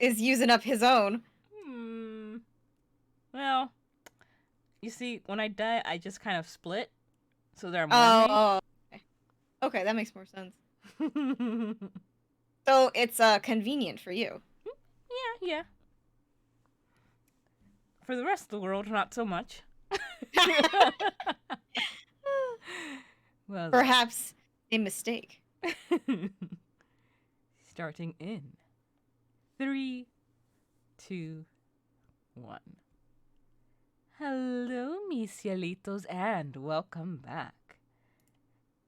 is using up his own. Well, you see, when I die, I just kind of split. So there are more Oh, okay, that makes more sense. So it's convenient for you. Yeah. For the rest of the world, not so much. Well, Perhaps a mistake. starting in 3, 2, 1. Hello, mis cielitos, and welcome back.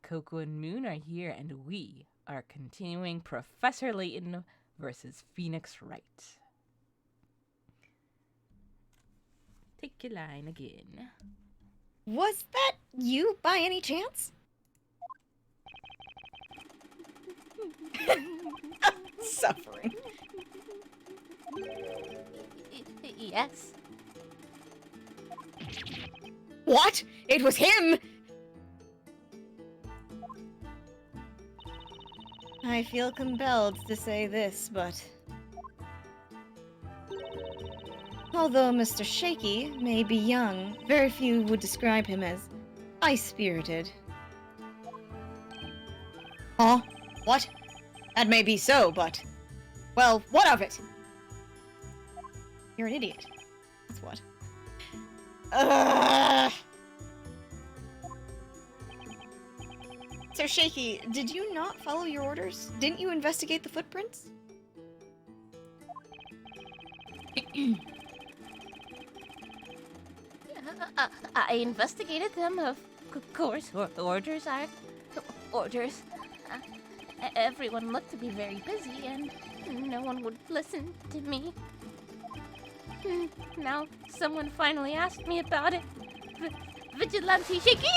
Coco and Moon are here, and we are continuing Professor Layton versus Phoenix Wright. Take your line again. Was that you by any chance? Suffering. Yes. What? It was him! I feel compelled to say this, but... although Mr. Shaky may be young, very few would describe him as high-spirited. Huh? What? That may be so, but... well, what of it? You're an idiot. That's what. So, Shaky, did you not follow your orders? Didn't you investigate the footprints? I investigated them, of course. Orders are orders. Everyone looked to be very busy, and no one would listen to me. Now someone finally asked me about it. Vigilante Shaky!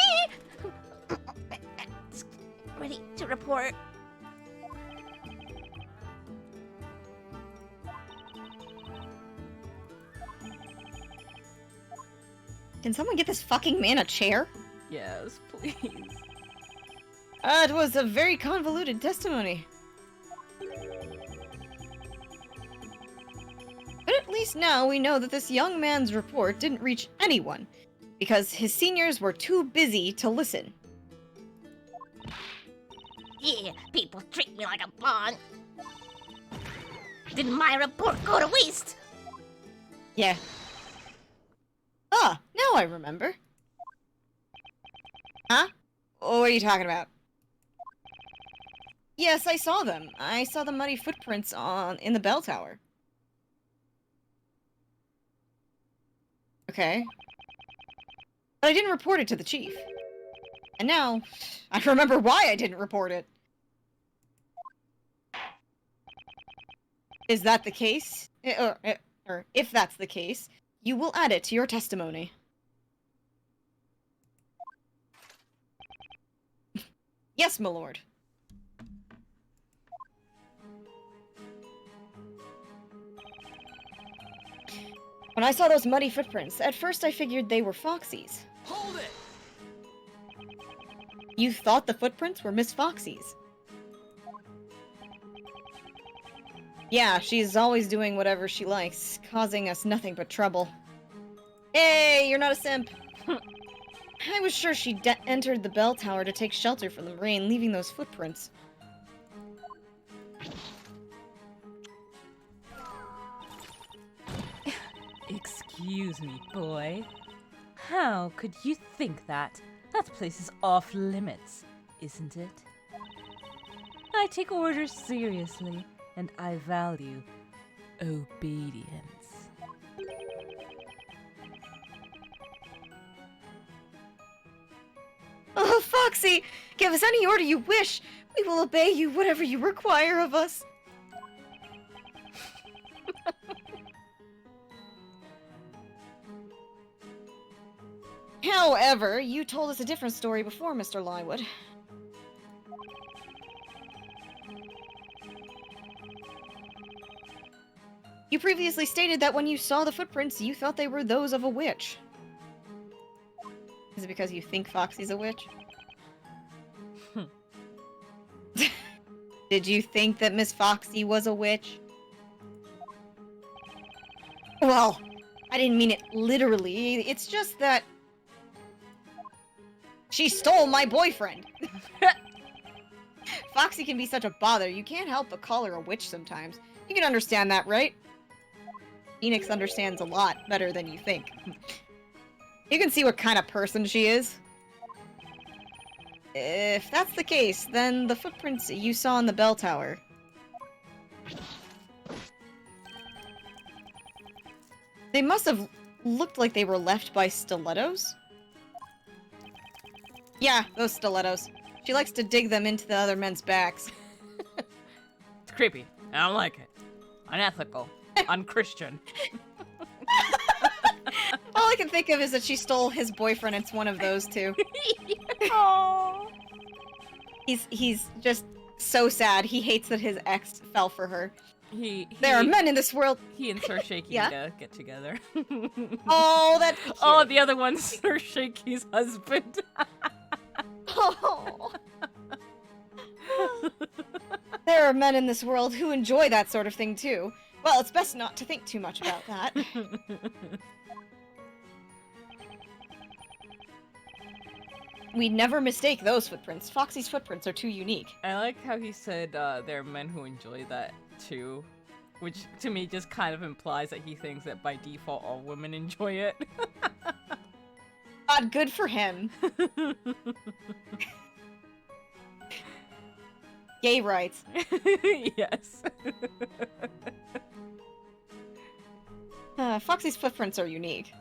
Ready to report. Can someone get this fucking man a chair? Yes, please. It was a very convoluted testimony. But at least now we know that this young man's report didn't reach anyone, because his seniors were too busy to listen. Yeah, people treat me like a pawn. Didn't my report go to waste? Yeah. Ah, now I remember. Huh? What are you talking about? Yes, I saw them. I saw the muddy footprints in the bell tower. Okay. But I didn't report it to the chief. And now, I remember why I didn't report it. Is that the case? Or if that's the case, you will add it to your testimony. Yes, my lord. When I saw those muddy footprints, at first I figured they were Foxy's. Hold it! You thought the footprints were Miss Foxy's? Yeah, she's always doing whatever she likes, causing us nothing but trouble. Hey, you're not a simp! I was sure she entered the bell tower to take shelter from the rain, leaving those footprints. Excuse me, boy. How could you think that? That place is off limits, isn't it? I take orders seriously, and I value obedience. Oh, Foxy! Give us any order you wish! We will obey you, whatever you require of us! However, you told us a different story before, Mr. Lywood. You previously stated that when you saw the footprints, you thought they were those of a witch. Is it because you think Foxy's a witch? Did you think that Miss Foxy was a witch? Well, I didn't mean it literally. It's just that she stole my boyfriend. Foxy can be such a bother. You can't help but call her a witch sometimes. You can understand that, right? Phoenix understands a lot better than you think. You can see what kind of person she is. If that's the case, then the footprints you saw in the bell tower. They must have looked like they were left by stilettos. Yeah, those stilettos. She likes to dig them into the other men's backs. It's creepy. I don't like it. Unethical. Unchristian. All I can think of is that she stole his boyfriend. It's one of those two. Aww. He's just so sad. He hates that his ex fell for her. There are men in this world. He and Sir Shaky Yeah? get together. Oh, that's cute. Oh, the other one's Sir Shaky's husband. Oh. There are men in this world who enjoy that sort of thing too. Well, it's best not to think too much about that. We never mistake those footprints. Foxy's footprints are too unique. I like how he said there are men who enjoy that too, which to me just kind of implies that he thinks that by default all women enjoy it. God, good for him. Gay rights. Yes. Foxy's footprints are unique.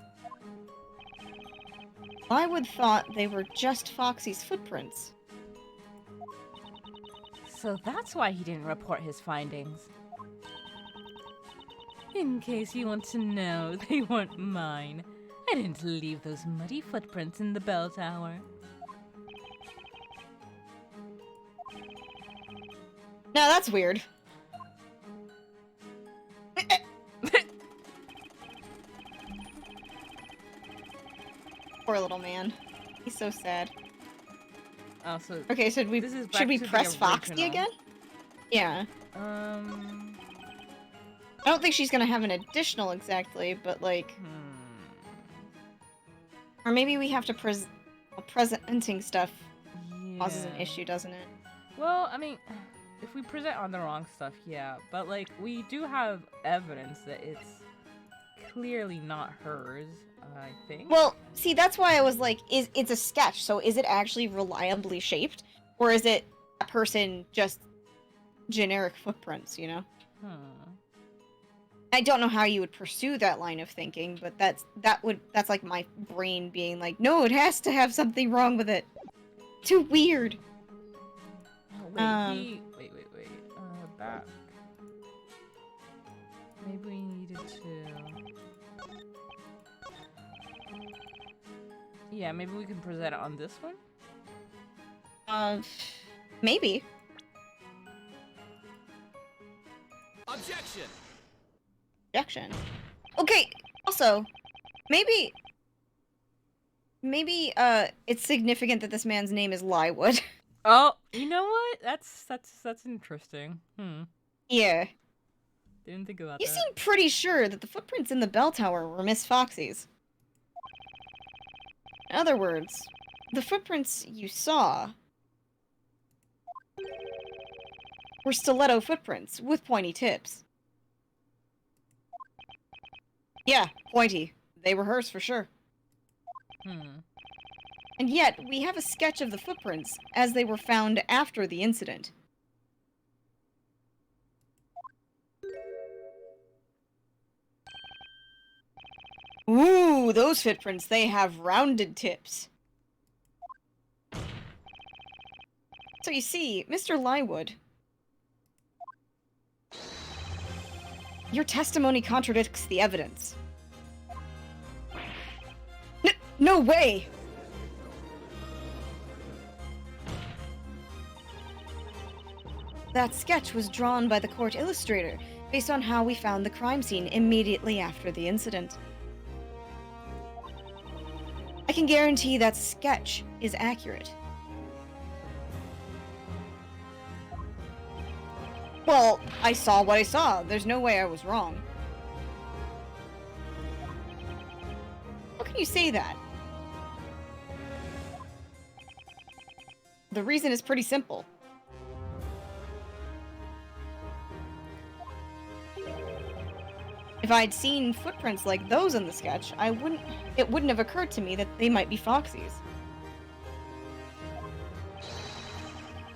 I would thought they were just Foxy's footprints. So that's why he didn't report his findings. In case you want to know, they weren't mine. I didn't leave those muddy footprints in the bell tower. Now that's weird. Poor little man. He's so sad. Oh, so Okay, should we this is back should we to the press Foxy original. again? Yeah. I don't think she's gonna have an additional exactly, but like, or maybe we have to presenting stuff causes an issue, doesn't it? Well, I mean, if we present on the wrong stuff, yeah, but like we do have evidence that it's clearly not hers, I think. Well, see, that's why I was like, it's a sketch, so is it actually reliably shaped? Or is it a person just generic footprints, you know? I don't know how you would pursue that line of thinking, but that's like my brain being like, no, it has to have something wrong with it. Too weird. Oh, wait, back. Maybe we needed to... Yeah, maybe we can present it on this one? Maybe. Objection! Objection. Okay, also, maybe, it's significant that this man's name is Lywood. Oh, you know what? That's interesting. Yeah. Didn't think about You that. seem pretty sure that the footprints in the bell tower were Miss Foxy's. In other words, the footprints you saw were stiletto footprints with pointy tips. Yeah, pointy. They were hers for sure. And yet, we have a sketch of the footprints as they were found after the incident. Ooh, those footprints, they have rounded tips. So you see, Mr. Lywood, your testimony contradicts the evidence. No way! That sketch was drawn by the court illustrator, based on how we found the crime scene immediately after the incident. I can guarantee that sketch is accurate. Well, I saw what I saw. There's no way I was wrong. How can you say that? The reason is pretty simple. If I'd seen footprints like those in the sketch, it wouldn't have occurred to me that they might be Foxy's.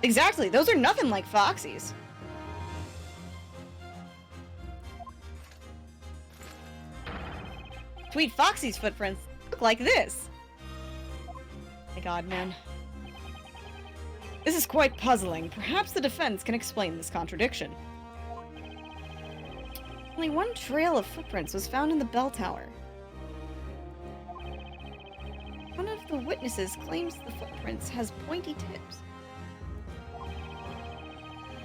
Exactly, those are nothing like Foxy's. Sweet Foxy's footprints look like this. My god, man. This is quite puzzling. Perhaps the defense can explain this contradiction. Only one trail of footprints was found in the bell tower. One of the witnesses claims the footprints has pointy tips.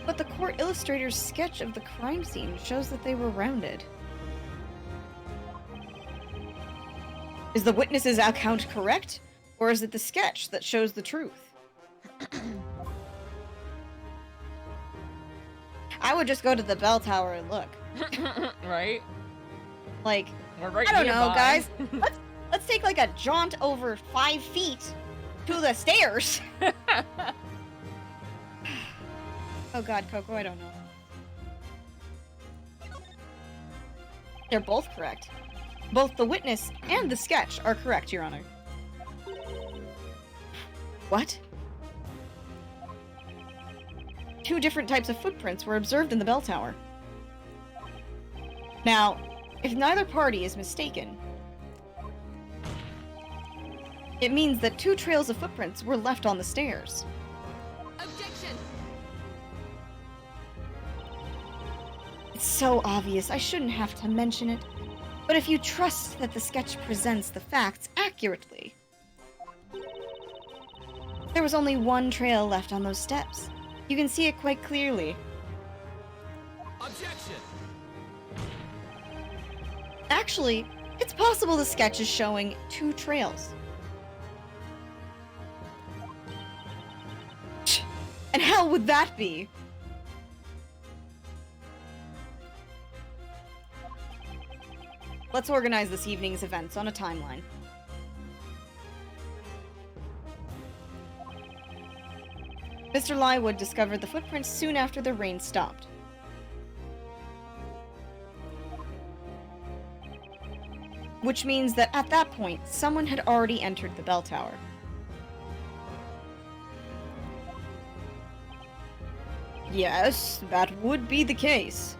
But the court illustrator's sketch of the crime scene shows that they were rounded. Is the witness's account correct? Or is it the sketch that shows the truth? I would just go to the bell tower and look. Right? Like, We're right I don't know, nearby. guys. Let's take like a jaunt over 5 feet to the stairs. Oh god, Coco, I don't know. They're both correct. Both the witness and the sketch are correct, Your Honor. What? 2 different types of footprints were observed in the bell tower. Now, if neither party is mistaken, it means that 2 trails of footprints were left on the stairs. Objection! It's so obvious, I shouldn't have to mention it. But if you trust that the sketch presents the facts accurately, there was only 1 trail left on those steps. You can see it quite clearly. Objection! Actually, it's possible the sketch is showing 2 trails. And how would that be? Let's organize this evening's events on a timeline. Mr. Lywood discovered the footprints soon after the rain stopped. Which means that at that point, someone had already entered the bell tower. Yes, that would be the case.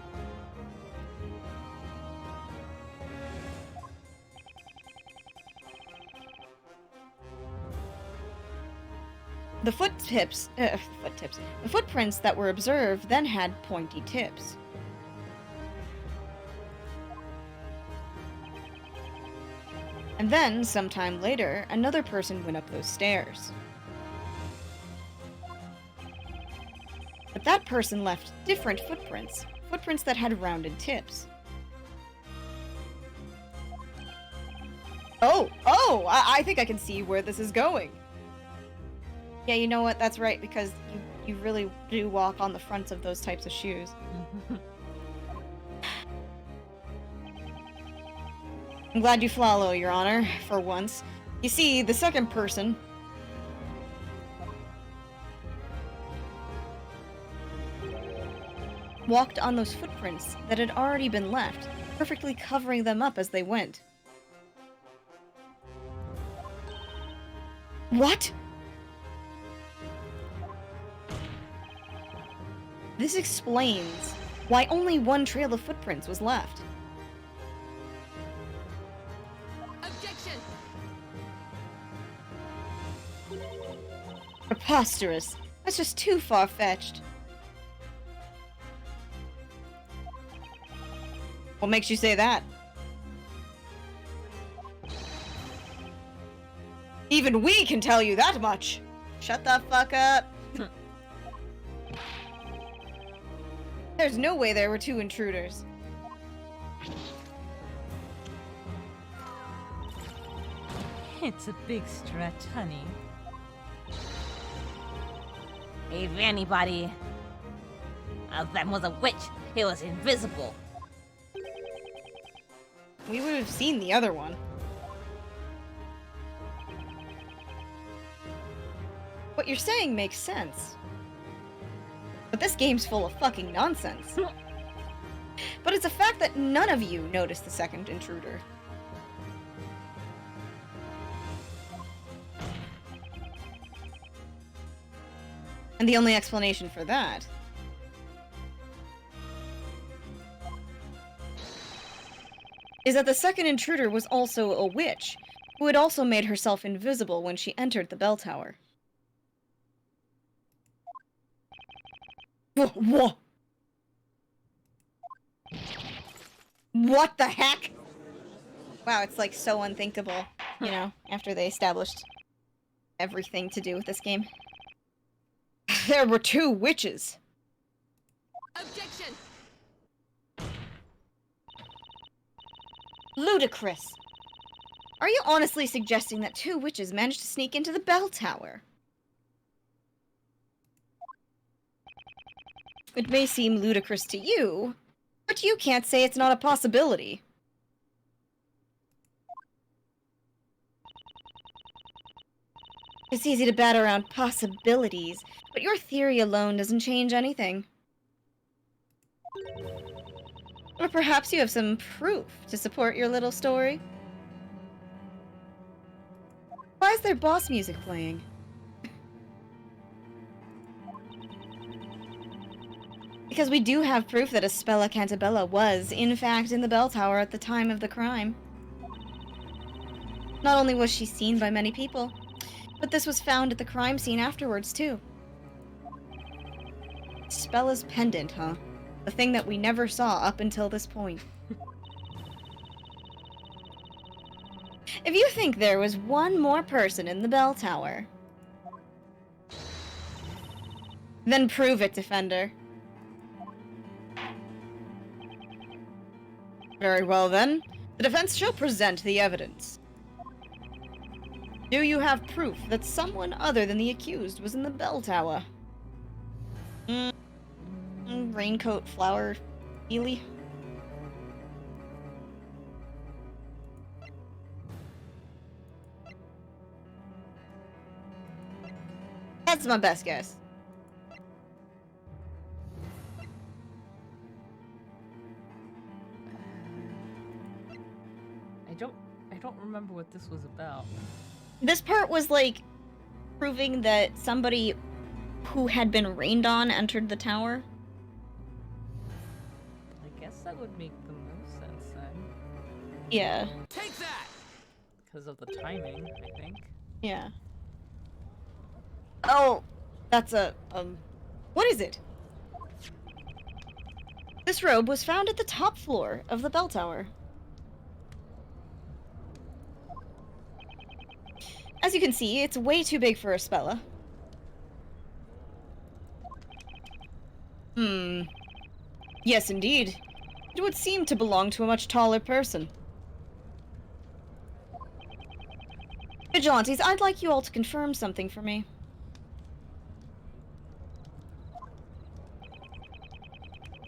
The footprints that were observed then had pointy tips. And then, sometime later, another person went up those stairs. But that person left different footprints, footprints that had rounded tips. I think I can see where this is going. Yeah, you know what? That's right, because you really do walk on the fronts of those types of shoes. I'm glad you follow, Your Honor, for once. You see, the second person... walked on those footprints that had already been left, perfectly covering them up as they went. What? This explains why only 1 trail of footprints was left. Objection! Preposterous. That's just too far-fetched. What makes you say that? Even we can tell you that much! Shut the fuck up! There's no way there were 2 intruders. It's a big stretch, honey. If anybody of them was a witch, it was invisible. We would have seen the other one. What you're saying makes sense. But this game's full of fucking nonsense. But it's a fact that none of you noticed the second intruder. And the only explanation for that is that the second intruder was also a witch, who had also made herself invisible when she entered the bell tower. Whoa! What the heck? Wow, it's like so unthinkable, you know, after they established everything to do with this game. There were 2 witches. Objection! Ludicrous. Are you honestly suggesting that 2 witches managed to sneak into the bell tower? It may seem ludicrous to you, but you can't say it's not a possibility. It's easy to bat around possibilities, but your theory alone doesn't change anything. Or perhaps you have some proof to support your little story? Why is there boss music playing? Because we do have proof that Aspella Cantabella was, in fact, in the bell tower at the time of the crime. Not only was she seen by many people, but this was found at the crime scene afterwards, too. Spella's pendant, huh? The thing that we never saw up until this point. If you think there was one more person in the bell tower, then prove it, Defender. Very well, then. The defense shall present the evidence. Do you have proof that someone other than the accused was in the bell tower? Raincoat flower Ely? That's my best guess. I don't remember what this was about. This part was like proving that somebody who had been rained on entered the tower. I guess that would make the most sense then. Yeah. Take that! Because of the timing, I think. Yeah. Oh, that's a, what is it? This robe was found at the top floor of the bell tower. As you can see, it's way too big for a Spella. Yes, indeed. It would seem to belong to a much taller person. Vigilantes, I'd like you all to confirm something for me.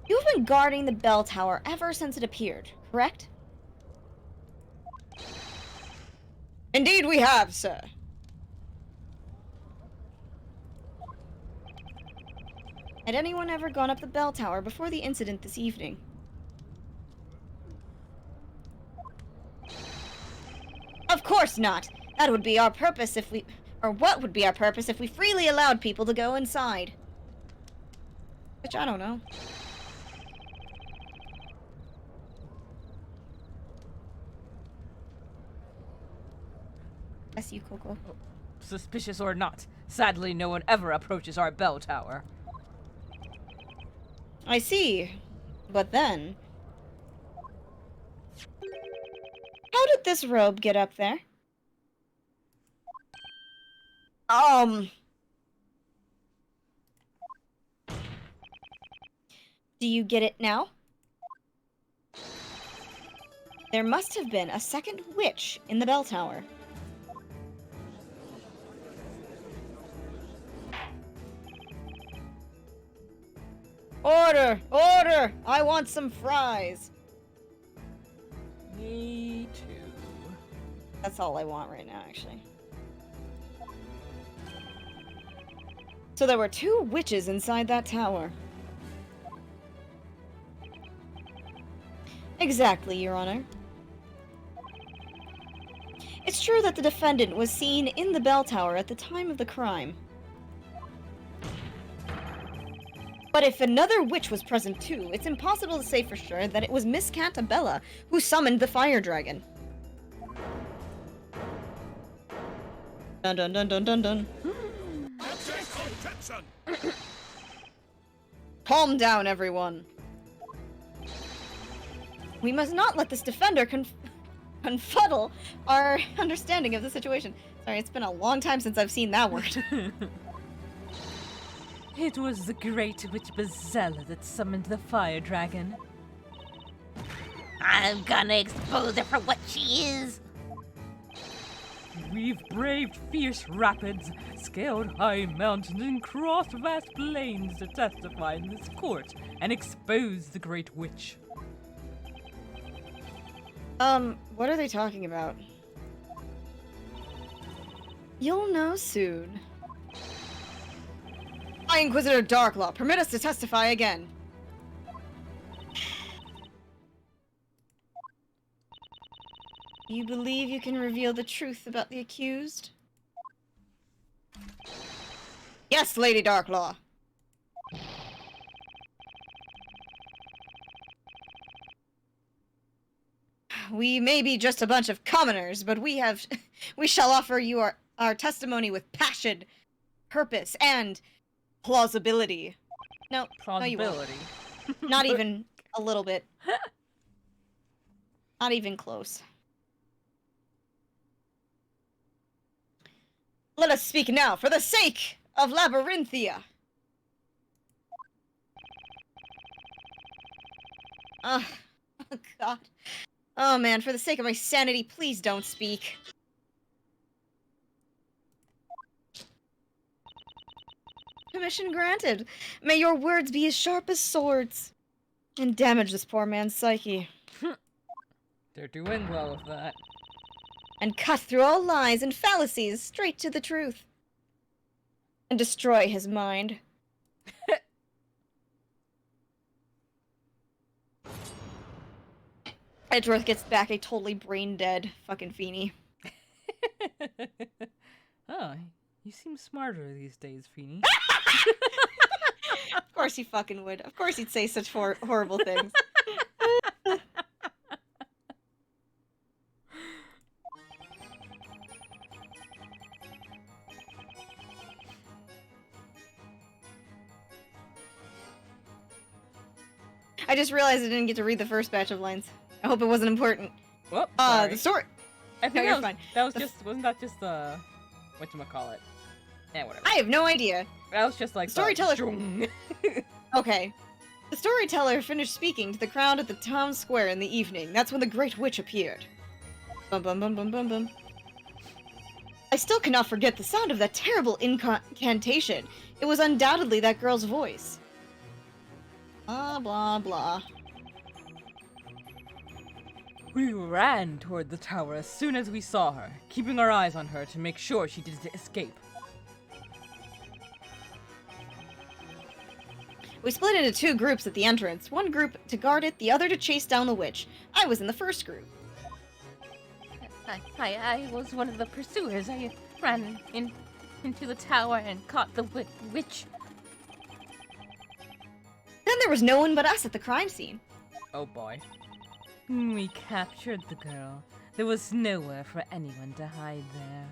You've been guarding the bell tower ever since it appeared, correct? Indeed we have, sir. Had anyone ever gone up the bell tower before the incident this evening? Of course not! That would be our purpose if we... Or what would be our purpose if we freely allowed people to go inside? Which I don't know. Bless you, Coco. Suspicious or not, sadly no one ever approaches our bell tower. I see. But then... How did this robe get up there? Do you get it now? There must have been a second witch in the bell tower. Order! Order! I want some fries! Me too. That's all I want right now, actually. So there were 2 witches inside that tower. Exactly, Your Honor. It's true that the defendant was seen in the bell tower at the time of the crime. But if another witch was present too, it's impossible to say for sure that it was Miss Cantabella who summoned the fire dragon. Dun dun dun dun dun dun. Calm down, everyone. We must not let this defender confuddle our understanding of the situation. Sorry, it's been a long time since I've seen that word. It was the great witch Bazella that summoned the fire dragon. I'm gonna expose her for what she is. We've braved fierce rapids, scaled high mountains, and crossed vast plains to testify in this court and expose the great witch. What are they talking about? You'll know soon. High Inquisitor Darklaw, permit us to testify again. You believe you can reveal the truth about the accused? Yes, Lady Darklaw. We may be just a bunch of commoners, but we shall offer you our testimony with passion, purpose, and plausibility. No, Plausibility. No, you won't. Not even a little bit. Not even close. Let us speak now, for the sake of Labyrinthia. Oh God. Oh man, for the sake of my sanity, please don't speak. Permission granted. May your words be as sharp as swords and damage this poor man's psyche. They're doing well with that. And cut through all lies and fallacies straight to the truth. And destroy his mind. Edgeworth gets back a totally brain-dead fucking Feeny. Oh, you seem smarter these days, Feeny. Of course he fucking would. Of course he'd say such horrible things. I just realized I didn't get to read the first batch of lines. I hope it wasn't important. Whoop, sorry. The story. I think No, that you're was, fine. that was just, wasn't that just whatchamacallit? Whatever. I have no idea. That was just like Storyteller. the Okay. The storyteller finished speaking to the crowd at the town square in the evening. That's when the Great Witch appeared. Bum bum bum bum bum bum. I still cannot forget the sound of that terrible incantation. It was undoubtedly that girl's voice. Blah blah blah. We ran toward the tower as soon as we saw her, keeping our eyes on her to make sure she didn't escape. We split into 2 groups at the entrance. One group to guard it, the other to chase down the witch. I was in the first group. I was one of the pursuers. I ran into the tower and caught the witch. Then there was no one but us at the crime scene. Oh boy. We captured the girl. There was nowhere for anyone to hide there.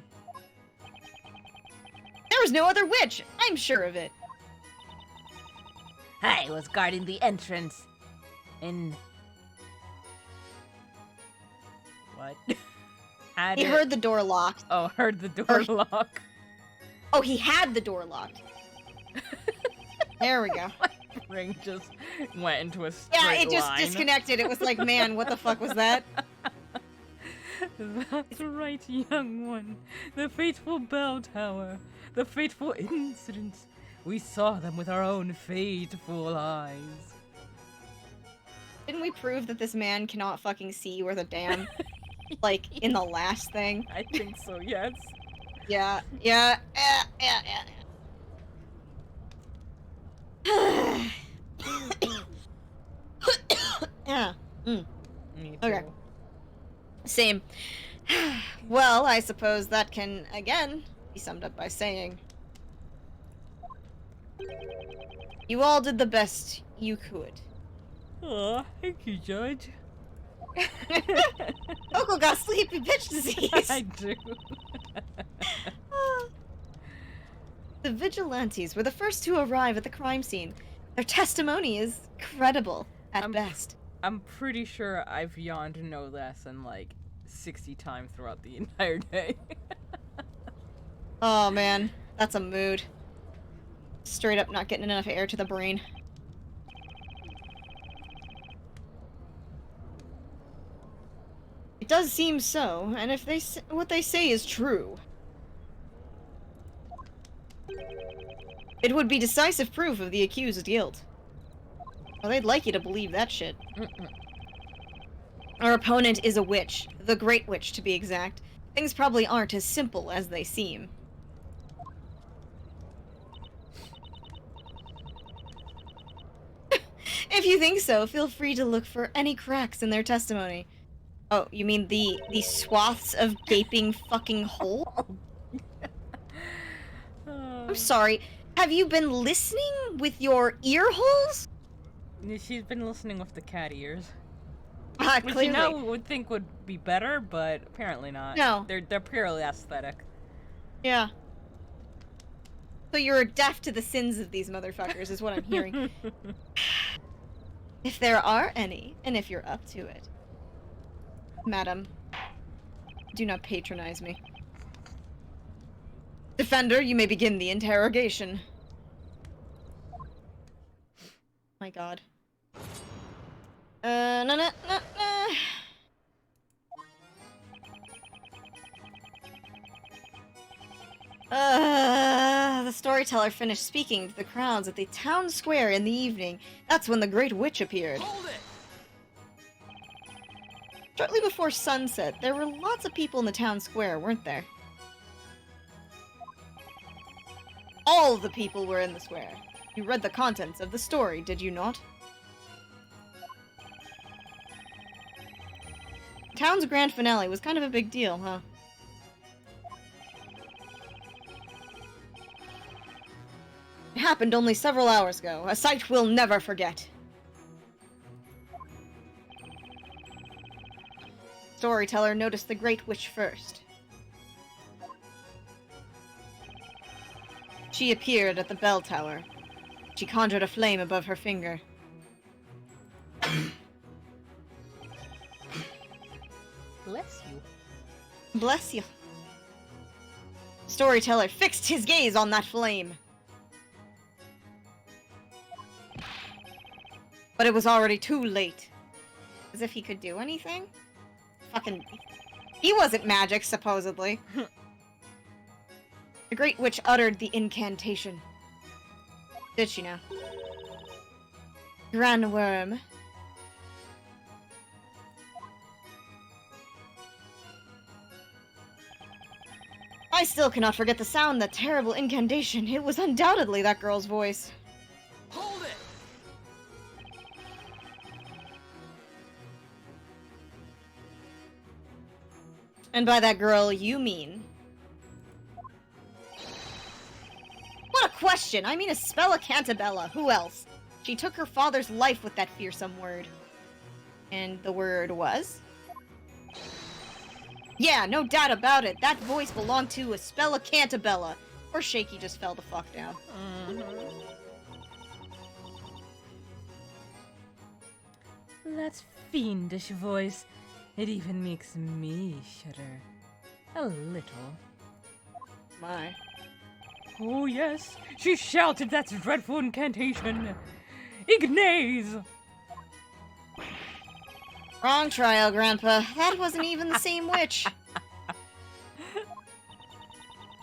There was no other witch. I'm sure of it. I was guarding the entrance. What? He heard the door locked. Oh, heard the door lock. Oh, he had the door locked. There we go. Ring just went into a straight Yeah, it just line. disconnected. It was like, man, what the fuck was that? That's right, young one. The fateful bell tower. The fateful incident. We saw them with our own fateful eyes. Didn't we prove that this man cannot fucking see worth a damn? Like, in the last thing? I think so, yes. Yeah. Yeah. Me too. Okay. Same. Well, I suppose that can, again, be summed up by saying, you all did the best you could. Aw, thank you, Judge. Coco got sleepy bitch disease! I do. The vigilantes were the first to arrive at the crime scene. Their testimony is credible, at best. I'm pretty sure I've yawned no less than like 60 times throughout the entire day. Oh man, that's a mood. Straight up not getting enough air to the brain. It does seem so, and if what they say is true, it would be decisive proof of the accused's guilt. Well, they'd like you to believe that shit. Our opponent is a witch. The Great Witch, to be exact. Things probably aren't as simple as they seem. If you think so, feel free to look for any cracks in their testimony. Oh, you mean the swaths of gaping fucking hole? I'm sorry. Have you been listening with your ear holes? She's been listening with the cat ears. Clearly. Which you know would think would be better, but apparently not. No. They're purely aesthetic. Yeah. So you're deaf to the sins of these motherfuckers, is what I'm hearing. If there are any, and if you're up to it. Madam, do not patronize me. Defender, you may begin the interrogation. My god. No. The storyteller finished speaking to the crowds at the town square in the evening. That's when the Great Witch appeared. Hold it! Shortly before sunset, there were lots of people in the town square, weren't there? All the people were in the square. You read the contents of the story, did you not? Town's grand finale was kind of a big deal, huh? It happened only several hours ago, a sight we'll never forget. Storyteller noticed the Great Witch first. She appeared at the bell tower. She conjured a flame above her finger. Bless you. Bless you. Storyteller fixed his gaze on that flame. But it was already too late. As if he could do anything? Fucking... He wasn't magic, supposedly. The Great Witch uttered the incantation. Did she now? Gran worm. I still cannot forget the sound, that terrible incantation. It was undoubtedly that girl's voice. Hold it! And by that girl, you mean... What a question! I mean Espella Cantabella. Who else? She took her father's life with that fearsome word. And the word was? Yeah, no doubt about it. That voice belonged to Espella Cantabella. Or Shaky just fell the fuck down. That fiendish voice. It even makes me shudder. A little. My. Oh yes, she shouted that dreadful incantation. Ignaze! Wrong trial, Grandpa. That wasn't even the same witch.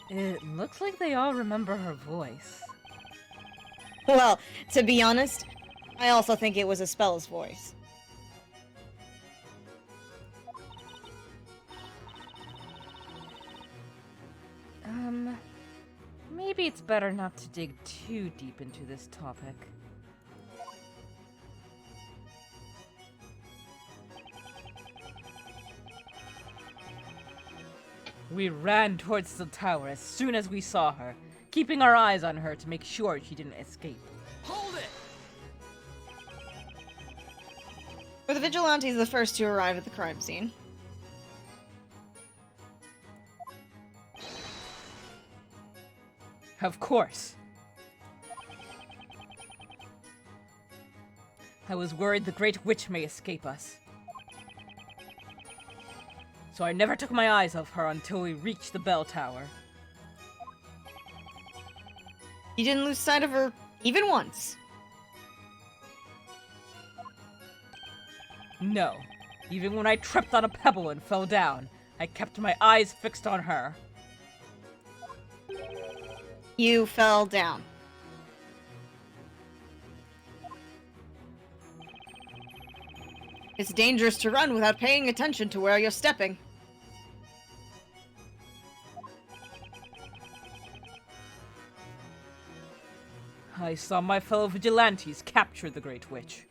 It looks like they all remember her voice. Well, to be honest, I also think it was Espella's voice. Maybe it's better not to dig too deep into this topic. We ran towards the tower as soon as we saw her, keeping our eyes on her to make sure she didn't escape. Hold it! Were the vigilantes the first to arrive at the crime scene? Of course. I was worried the Great Witch may escape us. So I never took my eyes off her until we reached the bell tower. You didn't lose sight of her even once. No. Even when I tripped on a pebble and fell down, I kept my eyes fixed on her. You fell down. It's dangerous to run without paying attention to where you're stepping. I saw my fellow vigilantes capture the Great Witch.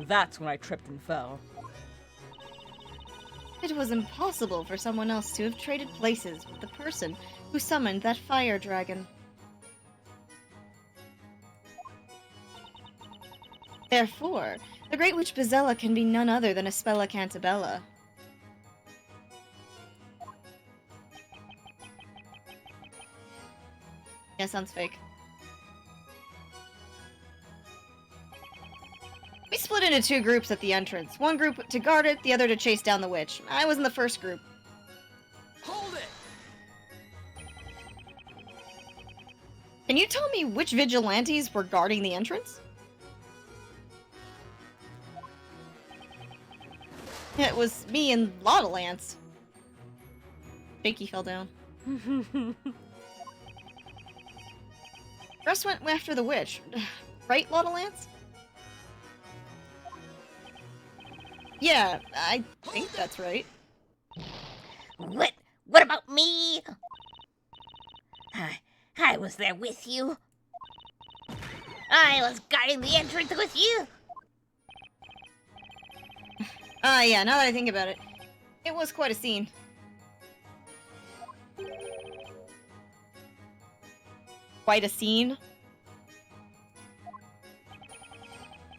That's when I tripped and fell. It was impossible for someone else to have traded places with the person who summoned that fire dragon. Therefore, the Great Witch Bezella can be none other than Aspella Cantabella. Yeah, sounds fake. We split into two groups at the entrance. One group to guard it, the other to chase down the witch. I was in the first group. Hold it! Can you tell me which vigilantes were guarding the entrance? It was me and Lotta Lance. Shaky fell down. Rest went after the witch. Right, Lotta Lance? Yeah, I think that's right. What about me? I was there with you. I was guarding the entrance with you. Yeah, now that I think about it, it was quite a scene. Quite a scene?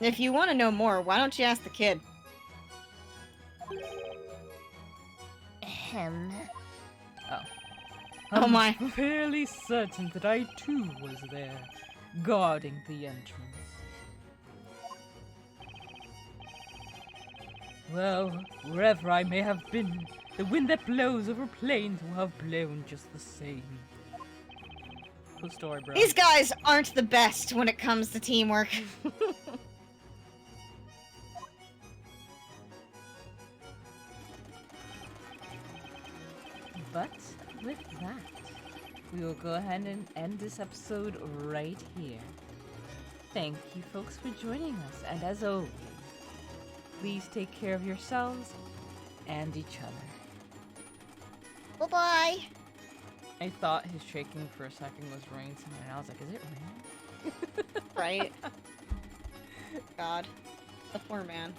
If you want to know more, why don't you ask the kid? Oh my. I'm fairly certain that I too was there, guarding the entrance. Well, wherever I may have been, the wind that blows over plains will have blown just the same. Cool story, bro. These guys aren't the best when it comes to teamwork. But with that, we will go ahead and end this episode right here. Thank you folks for joining us, and as always, please take care of yourselves and each other. Bye-bye. I thought his shaking for a second was rain somewhere, and I was like, is it rain? Right? God. The poor man.